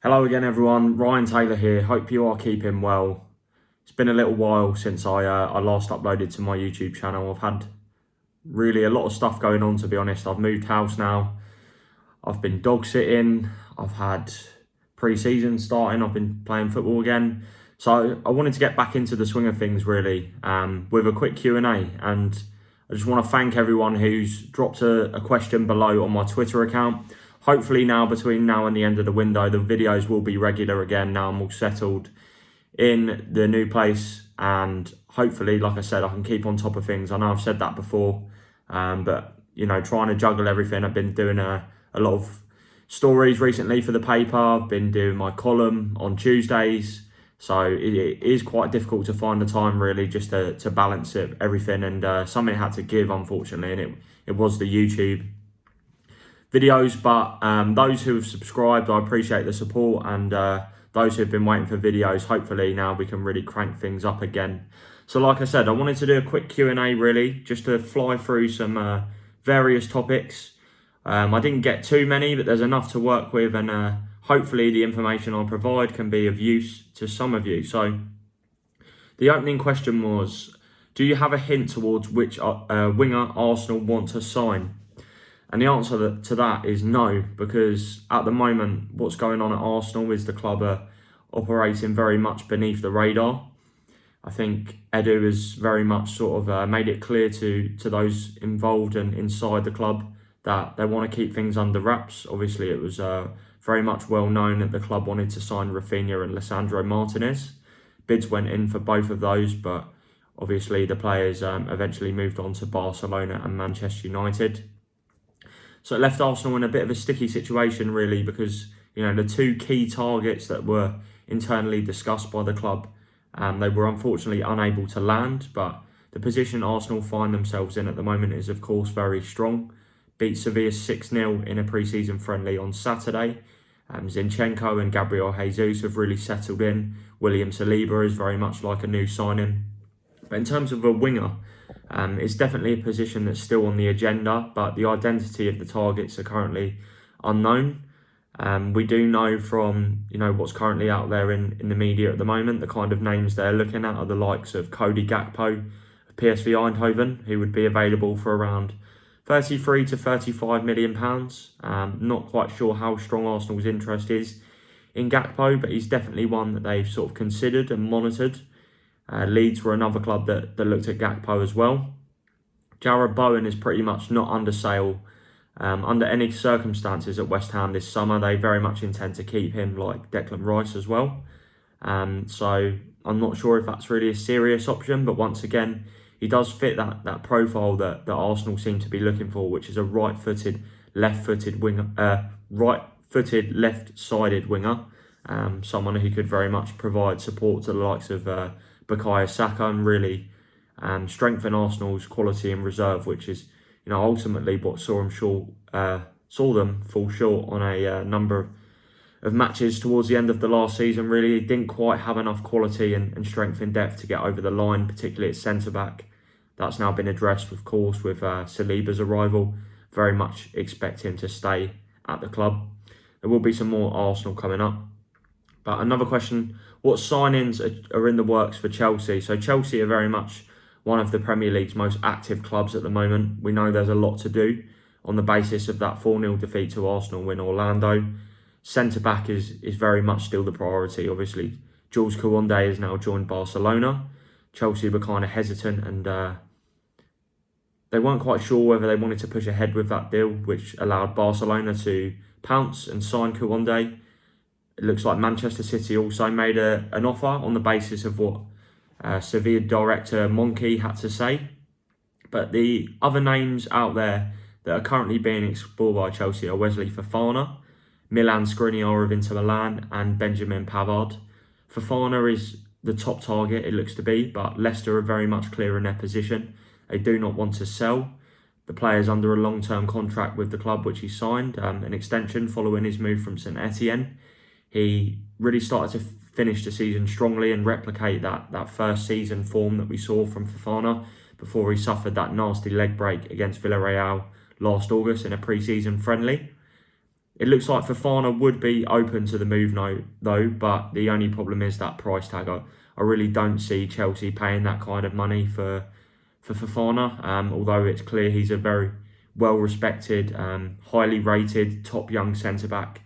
Hello again everyone, Ryan Taylor here, hope you are keeping well. It's been a little while since I last uploaded to my YouTube channel. I've had really a lot of stuff going on, to be honest. I've moved house now, I've been dog sitting, I've had pre-season starting, I've been playing football again. So I wanted to get back into the swing of things really, with a quick Q&A, and I just want to thank everyone who's dropped a question below on my Twitter account. Hopefully now, between now and the end of the window, the videos will be regular again. Now I'm all settled in the new place, and hopefully, like I said, I can keep on top of things. I know I've said that before, but you know, trying to juggle everything. I've been doing a lot of stories recently for the paper. I've been doing my column on Tuesdays, so it is quite difficult to find the time really just to balance everything, and something had to give, unfortunately, and it was the YouTube videos. But those who have subscribed, I appreciate the support, and those who have been waiting for videos, hopefully now we can really crank things up again. So like I said, I wanted to do a quick Q&A really, just to fly through some various topics. I didn't get too many, but there's enough to work with, and hopefully the information I provide can be of use to some of you. So the opening question was, do you have a hint towards which winger Arsenal want to sign? And the answer to that is no, because at the moment, what's going on at Arsenal is the club are operating very much beneath the radar. I think Edu has very much sort of made it clear to those involved and inside the club that they want to keep things under wraps. Obviously, it was very much well known that the club wanted to sign Rafinha and Lisandro Martinez. Bids went in for both of those, but obviously the players eventually moved on to Barcelona and Manchester United. So it left Arsenal in a bit of a sticky situation really, because you know the two key targets that were internally discussed by the club, they were unfortunately unable to land. But the position Arsenal find themselves in at the moment is of course very strong. Beat Sevilla 6-0 in a pre-season friendly on Saturday. Zinchenko and Gabriel Jesus have really settled in. William Saliba is very much like a new signing. But in terms of a winger, it's definitely a position that's still on the agenda, but the identity of the targets are currently unknown. We do know from what's currently out there in the media at the moment, the kind of names they're looking at are the likes of Cody Gakpo of PSV Eindhoven, who would be available for around 33 to 35 million pounds. Not quite sure how strong Arsenal's interest is in Gakpo, but he's definitely one that they've sort of considered and monitored. Leeds were another club that looked at Gakpo as well. Jarrod Bowen is pretty much not under sale under any circumstances at West Ham this summer. They very much intend to keep him, like Declan Rice as well. So I'm not sure if that's really a serious option, but once again, he does fit that profile that Arsenal seem to be looking for, which is a right-footed, left-footed winger, right-footed, left-sided winger. Someone who could very much provide support to the likes of Bukayo Saka and really strengthen Arsenal's quality in reserve, which is ultimately what saw them fall short on a number of matches towards the end of the last season. Really didn't quite have enough quality and strength in depth to get over the line, particularly at centre back. That's now been addressed, of course, with Saliba's arrival. Very much expect him to stay at the club. There will be some more Arsenal coming up. But another question, what signings are in the works for Chelsea? So Chelsea are very much one of the Premier League's most active clubs at the moment. We know there's a lot to do on the basis of that 4-0 defeat to Arsenal in Orlando. Centre-back is very much still the priority. Obviously, Jules Koundé has now joined Barcelona. Chelsea were kind of hesitant, and they weren't quite sure whether they wanted to push ahead with that deal, which allowed Barcelona to pounce and sign Koundé. It looks like Manchester City also made an offer on the basis of what Sevilla director Monchi had to say. But the other names out there that are currently being explored by Chelsea are Wesley Fofana, Milan Skriniar of Inter Milan, and Benjamin Pavard. Fofana is the top target, it looks to be, but Leicester are very much clear in their position. They do not want to sell. The player's under a long-term contract with the club, which he signed, an extension following his move from St Etienne. He really started to finish the season strongly and replicate that first season form that we saw from Fofana before he suffered that nasty leg break against Villarreal last August in a pre-season friendly. It looks like Fofana would be open to the move though, but the only problem is that price tag. I really don't see Chelsea paying that kind of money for Fofana, although it's clear he's a very well-respected, highly rated, top young centre-back.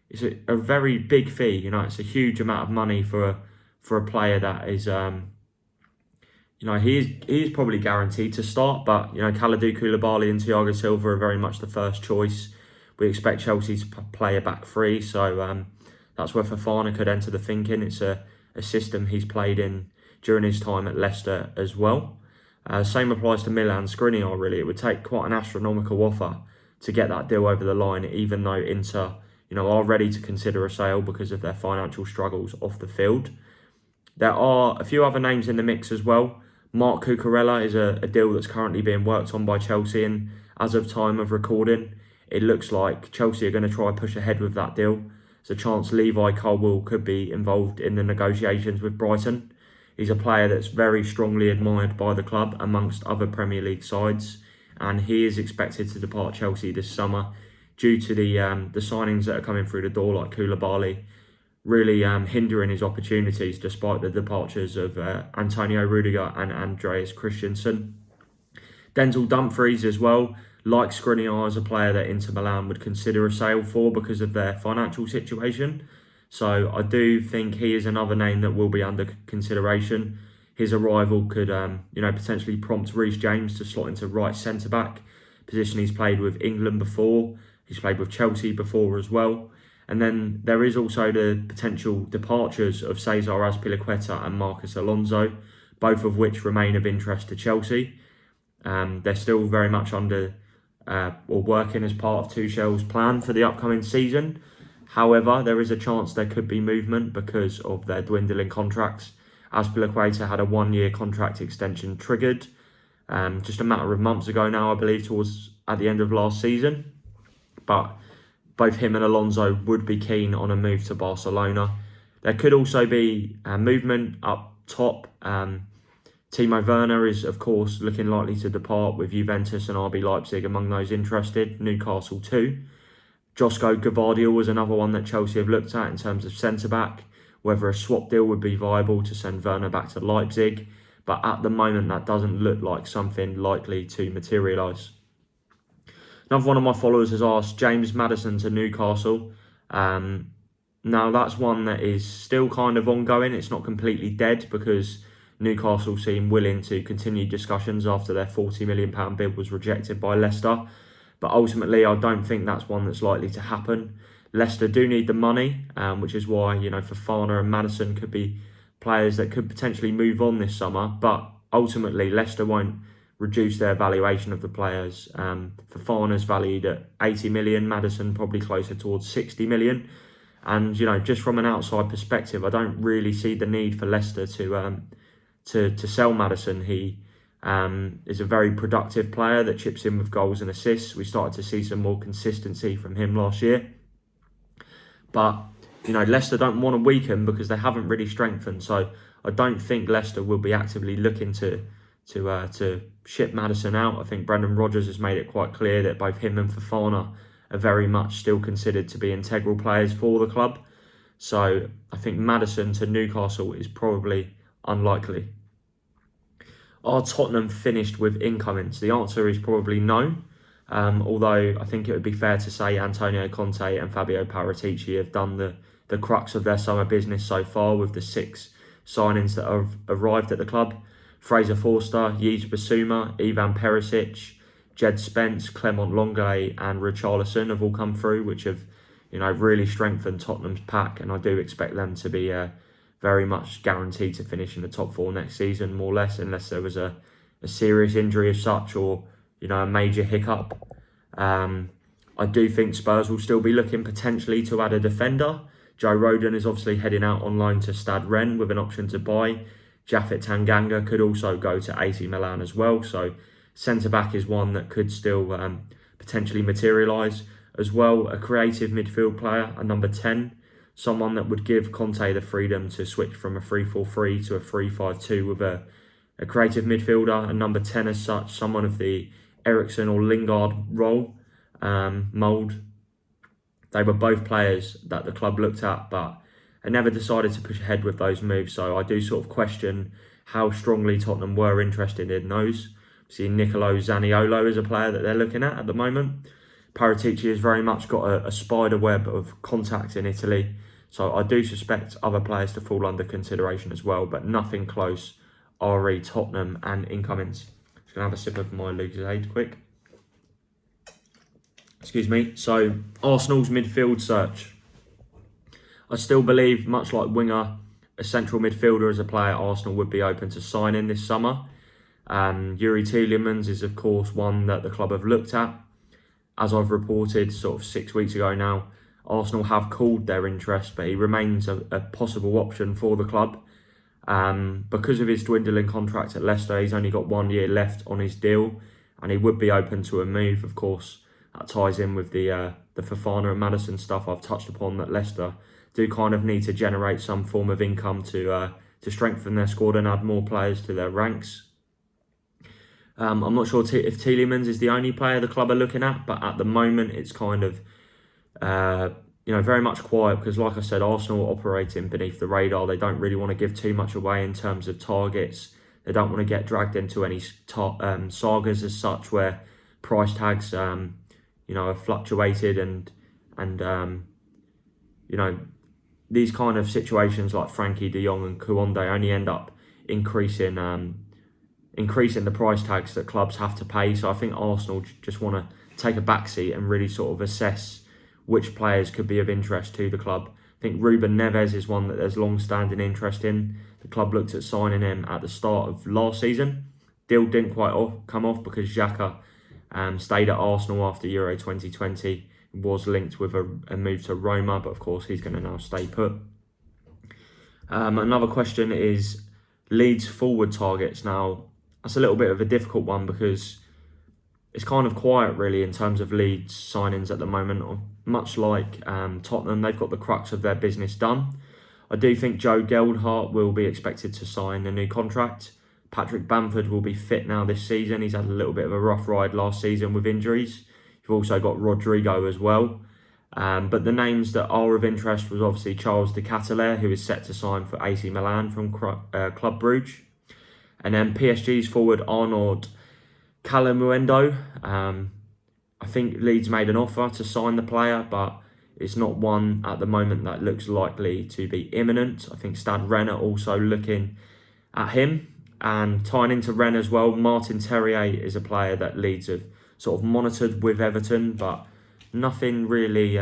It's a very big fee, you know, it's a huge amount of money for a player that is, you know, he is probably guaranteed to start, but, you know, Kalidou Koulibaly and Thiago Silva are very much the first choice. We expect Chelsea to play a back three, so that's where Fofana could enter the thinking. It's a system he's played in during his time at Leicester as well. Same applies to Milan Skriniar, really. It would take quite an astronomical offer to get that deal over the line, even though Inter, you know, are ready to consider a sale because of their financial struggles off the field. There are a few other names in the mix as well. Marc Cucurella is a deal that's currently being worked on by Chelsea, and as of time of recording, it looks like Chelsea are going to try and push ahead with that deal. There's a chance Levi Colwill could be involved in the negotiations with Brighton. He's a player that's very strongly admired by the club amongst other Premier League sides, and he is expected to depart Chelsea this summer due to the signings that are coming through the door, like Koulibaly, really hindering his opportunities despite the departures of Antonio Rudiger and Andreas Christensen. Denzel Dumfries as well, like Skriniar, is a player that Inter Milan would consider a sale for because of their financial situation. So I do think he is another name that will be under consideration. His arrival could, you know, potentially prompt Reece James to slot into right centre-back, position he's played with England before. He's played with Chelsea before as well. And then there is also the potential departures of Cesar Azpilicueta and Marcus Alonso, both of which remain of interest to Chelsea. They're still very much under or working as part of Tuchel's plan for the upcoming season. However, there is a chance there could be movement because of their dwindling contracts. Azpilicueta had a one-year contract extension triggered just a matter of months ago now, I believe, towards at the end of last season. But both him and Alonso would be keen on a move to Barcelona. There could also be movement up top. Timo Werner is, of course, looking likely to depart, with Juventus and RB Leipzig among those interested. Newcastle too. Josko Gvardiol was another one that Chelsea have looked at in terms of centre-back, whether a swap deal would be viable to send Werner back to Leipzig. But at the moment, that doesn't look like something likely to materialise. Another one of my followers has asked James Maddison to Newcastle. Now, that's one that is still kind of ongoing. It's not completely dead because Newcastle seem willing to continue discussions after their £40 million bid was rejected by Leicester. But ultimately, I don't think that's one that's likely to happen. Leicester do need the money, which is why, you know, Fofana and Maddison could be players that could potentially move on this summer. But ultimately, Leicester won't reduce their valuation of the players. Fofana's valued at 80 million, Maddison probably closer towards 60 million. And, you know, just from an outside perspective, I don't really see the need for Leicester to sell Maddison. He is a very productive player that chips in with goals and assists. We started to see some more consistency from him last year. But, you know, Leicester don't want to weaken because they haven't really strengthened. So I don't think Leicester will be actively looking to ship Maddison out. I think Brendan Rodgers has made it quite clear that both him and Fofana are very much still considered to be integral players for the club. So I think Maddison to Newcastle is probably unlikely. Are Tottenham finished with incomings? The answer is probably no. Although I think it would be fair to say Antonio Conte and Fabio Paratici have done the crux of their summer business so far with the 6 signings that have arrived at the club. Fraser Forster, Yves Bissouma, Ivan Perisic, Jed Spence, Clement Lenglet and Richarlison have all come through, which have, you know, really strengthened Tottenham's pack, and I do expect them to be very much guaranteed to finish in the top 4 next season, more or less, unless there was a serious injury of such or, you know, a major hiccup. I do think Spurs will still be looking potentially to add a defender. Joe Rodon is obviously heading out on loan to Stade Rennes with an option to buy. Japhet Tanganga could also go to AC Milan as well. So centre-back is one that could still potentially materialise. As well, a creative midfield player, a number 10. Someone that would give Conte the freedom to switch from a 3-4-3 to a 3-5-2 with a creative midfielder, a number 10 as such, someone of the Eriksen or Lingard role, mould. They were both players that the club looked at, but they never decided to push ahead with those moves. So I do sort of question how strongly Tottenham were interested in those. See, Nicolo Zaniolo is a player that they're looking at the moment. Paratici has very much got a spider web of contacts in Italy. So I do suspect other players to fall under consideration as well, but nothing close. RE, Tottenham and incomings. Just going to have a sip of my Lucozade quick. Excuse me. So Arsenal's midfield search. I still believe, much like Winger, a central midfielder is a player Arsenal would be open to signing this summer. Yuri Tielemans is of course one that the club have looked at. As I've reported sort of 6 weeks ago now, Arsenal have called their interest, but he remains a possible option for the club. Because of his dwindling contract at Leicester, he's only got 1 year left on his deal, and he would be open to a move. Of course, that ties in with the Fofana and Maddison stuff I've touched upon, that Leicester do kind of need to generate some form of income to strengthen their squad and add more players to their ranks. I'm not sure if Tielemans is the only player the club are looking at, but at the moment it's kind of very much quiet because, like I said, Arsenal are operating beneath the radar. They don't really want to give too much away in terms of targets. They don't want to get dragged into any sagas as such where price tags have fluctuated and these kind of situations like Frankie de Jong and Kuonde only end up increasing the price tags that clubs have to pay. So I think Arsenal just want to take a backseat and really sort of assess which players could be of interest to the club. I think Ruben Neves is one that there's long-standing interest in. The club looked at signing him at the start of last season. Deal didn't quite come off because Xhaka stayed at Arsenal after Euro 2020. Was linked with a move to Roma, but of course he's going to now stay put. Another question is Leeds forward targets. Now, that's a little bit of a difficult one because it's kind of quiet really in terms of Leeds signings at the moment. Much like Tottenham, they've got the crux of their business done. I do think Joe Geldhart will be expected to sign a new contract. Patrick Bamford will be fit now this season. He's had a little bit of a rough ride last season with injuries. You've also got Rodrigo as well. But the names that are of interest was obviously Charles de Ketelaere, who is set to sign for AC Milan from Club Brugge. And then PSG's forward Arnaud Calamuendo. I think Leeds made an offer to sign the player, but it's not one at the moment that looks likely to be imminent. I think Stade Rennes are also looking at him. And tying into Rennes as well, Martin Terrier is a player that Leeds have sort of monitored with Everton, but nothing really,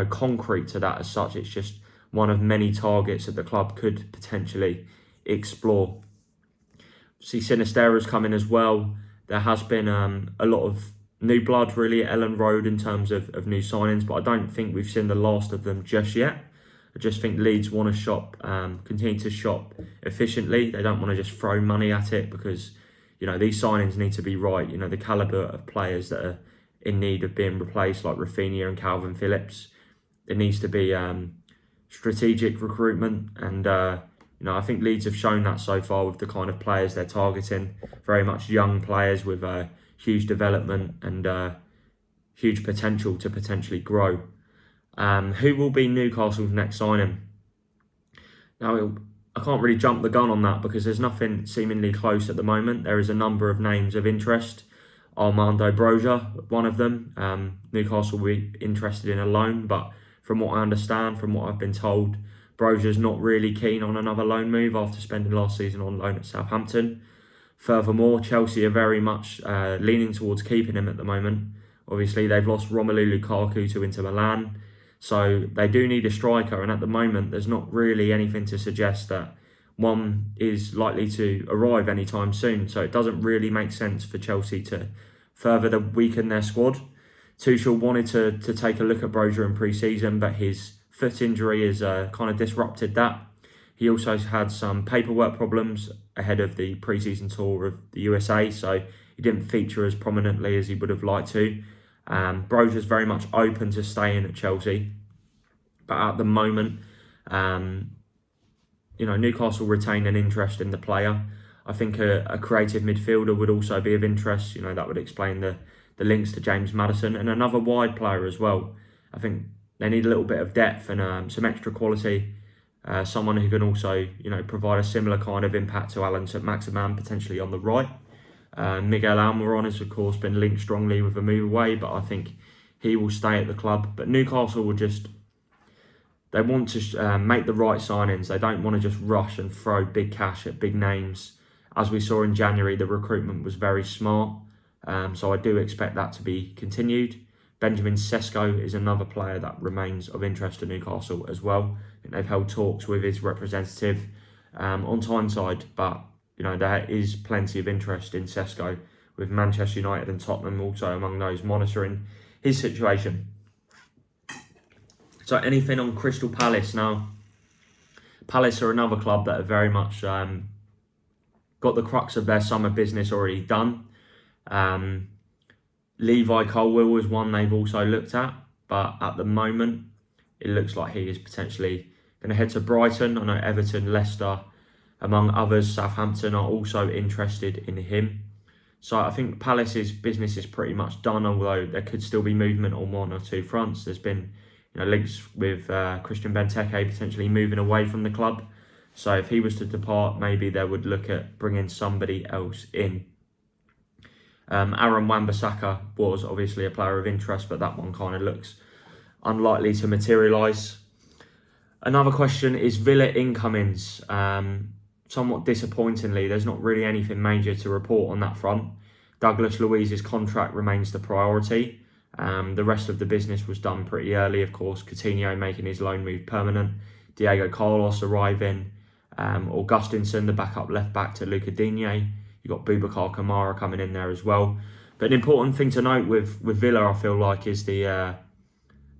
concrete to that as such. It's just one of many targets that the club could potentially explore. See, Sinisterra's coming as well. There has been a lot of new blood really at Ellen Road in terms of new signings, but I don't think we've seen the last of them just yet. I just think Leeds want to continue to shop efficiently. They don't want to just throw money at it because, these signings need to be right. The calibre of players that are in need of being replaced, like Rafinha and Calvin Phillips. There needs to be strategic recruitment, and I think Leeds have shown that so far with the kind of players they're targeting. Very much young players with huge development and huge potential to potentially grow. Who will be Newcastle's next signing? Now, I can't really jump the gun on that because there's nothing seemingly close at the moment. There is a number of names of interest. Armando Broja, one of them. Newcastle will be interested in a loan, but from what I understand, from what I've been told, Broja's not really keen on another loan move after spending last season on loan at Southampton. Furthermore, Chelsea are very much leaning towards keeping him at the moment. Obviously, they've lost Romelu Lukaku to Inter Milan, so they do need a striker, and at the moment, there's not really anything to suggest that one is likely to arrive anytime soon. So it doesn't really make sense for Chelsea to further weaken their squad. Tuchel wanted to take a look at Broja in pre-season, but his foot injury has kind of disrupted that. He also had some paperwork problems ahead of the pre-season tour of the USA, so he didn't feature as prominently as he would have liked to. Broja's very much open to staying at Chelsea, but at the moment, Newcastle retain an interest in the player. I think a creative midfielder would also be of interest. That would explain the links to James Maddison, and another wide player as well. I think they need a little bit of depth and some extra quality. Someone who can also, provide a similar kind of impact to Alan St-Maximin, potentially on the right. Miguel Almiron has, of course, been linked strongly with a move away, but I think he will stay at the club. But Newcastle will they want to make the right signings. They don't want to just rush and throw big cash at big names. As we saw in January, the recruitment was very smart. So I do expect that to be continued. Benjamin Sesko is another player that remains of interest to Newcastle as well. I think they've held talks with his representative on Tyneside, but there is plenty of interest in Sesko, with Manchester United and Tottenham also among those monitoring his situation. So anything on Crystal Palace now? Palace are another club that have very much got the crux of their summer business already done. Levi Colwill is one they've also looked at, but at the moment it looks like he is potentially going to head to Brighton. I know Everton, Leicester, among others, Southampton are also interested in him. So I think Palace's business is pretty much done, although there could still be movement on one or two fronts. There's been links with Christian Benteke potentially moving away from the club. So if he was to depart, maybe they would look at bringing somebody else in. Aaron Wan-Bissaka was obviously a player of interest, but that one kind of looks unlikely to materialise. Another question is Villa incomings. Somewhat disappointingly, there's not really anything major to report on that front. Douglas Luiz's contract remains the priority. The rest of the business was done pretty early, of course. Coutinho making his loan move permanent. Diego Carlos arriving. Augustinson, the backup left back to Luca Digne. You've got Boubacar Kamara coming in there as well. But an important thing to note with Villa, I feel like, is the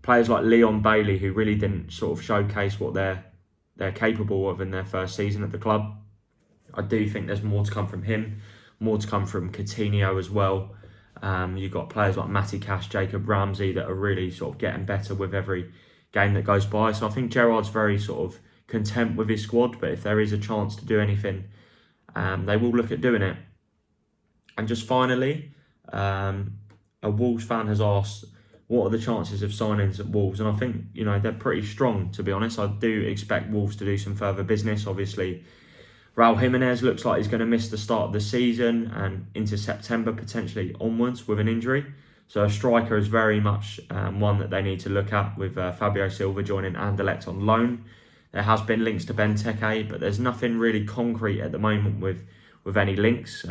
players like Leon Bailey, who really didn't sort of showcase what they're capable of in their first season at the club. I do think there's more to come from him, more to come from Coutinho as well. You've got players like Matty Cash, Jacob Ramsey that are really sort of getting better with every game that goes by. So I think Gerrard's very sort of content with his squad, but if there is a chance to do anything, they will look at doing it. And just finally, a Wolves fan has asked, what are the chances of signings at Wolves? And I think, they're pretty strong, to be honest. I do expect Wolves to do some further business. Obviously, Raul Jimenez looks like he's going to miss the start of the season and into September, potentially onwards with an injury. So a striker is very much one that they need to look at, with Fabio Silva joining Anderlecht on loan. There has been links to Benteke, but there's nothing really concrete at the moment with any links.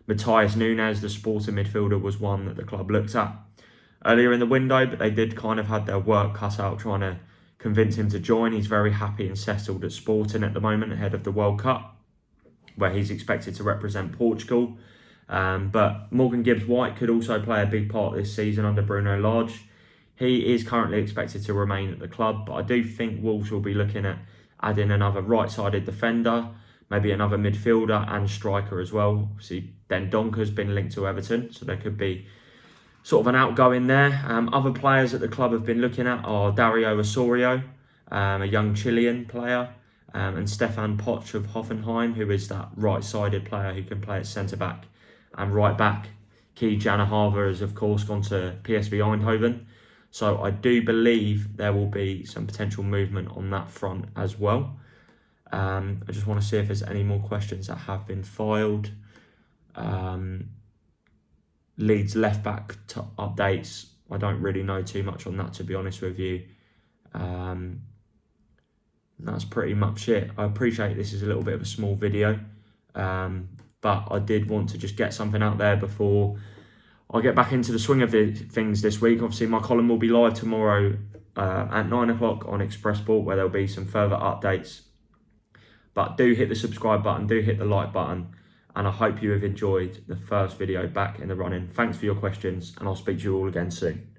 Matthias Nunes, the Sporting midfielder, was one that the club looked at earlier in the window, but they did kind of had their work cut out trying to convince him to join. He's very happy and settled at Sporting at the moment ahead of the World Cup, where he's expected to represent Portugal. But Morgan Gibbs-White could also play a big part this season under Bruno Lage. He is currently expected to remain at the club, but I do think Wolves will be looking at adding another right-sided defender, maybe another midfielder and striker as well. Obviously, Dendonker's been linked to Everton, so there could be sort of an outgoing there. Other players that the club have been looking at are Dario Osorio, a young Chilean player, and Stefan Poch of Hoffenheim, who is that right-sided player who can play at centre-back and right-back. Key Janahava has, of course, gone to PSV Eindhoven. So I do believe there will be some potential movement on that front as well. I just want to see if there's any more questions that have been filed. Leeds left back updates. I don't really know too much on that, to be honest with you. That's pretty much it. I appreciate this is a little bit of a small video, but I did want to just get something out there before I get back into the swing of things this week. Obviously, my column will be live tomorrow at 9 o'clock on Express Sport, where there'll be some further updates. But do hit the subscribe button, do hit the like button, and I hope you have enjoyed the first video back in the running. Thanks for your questions, and I'll speak to you all again soon.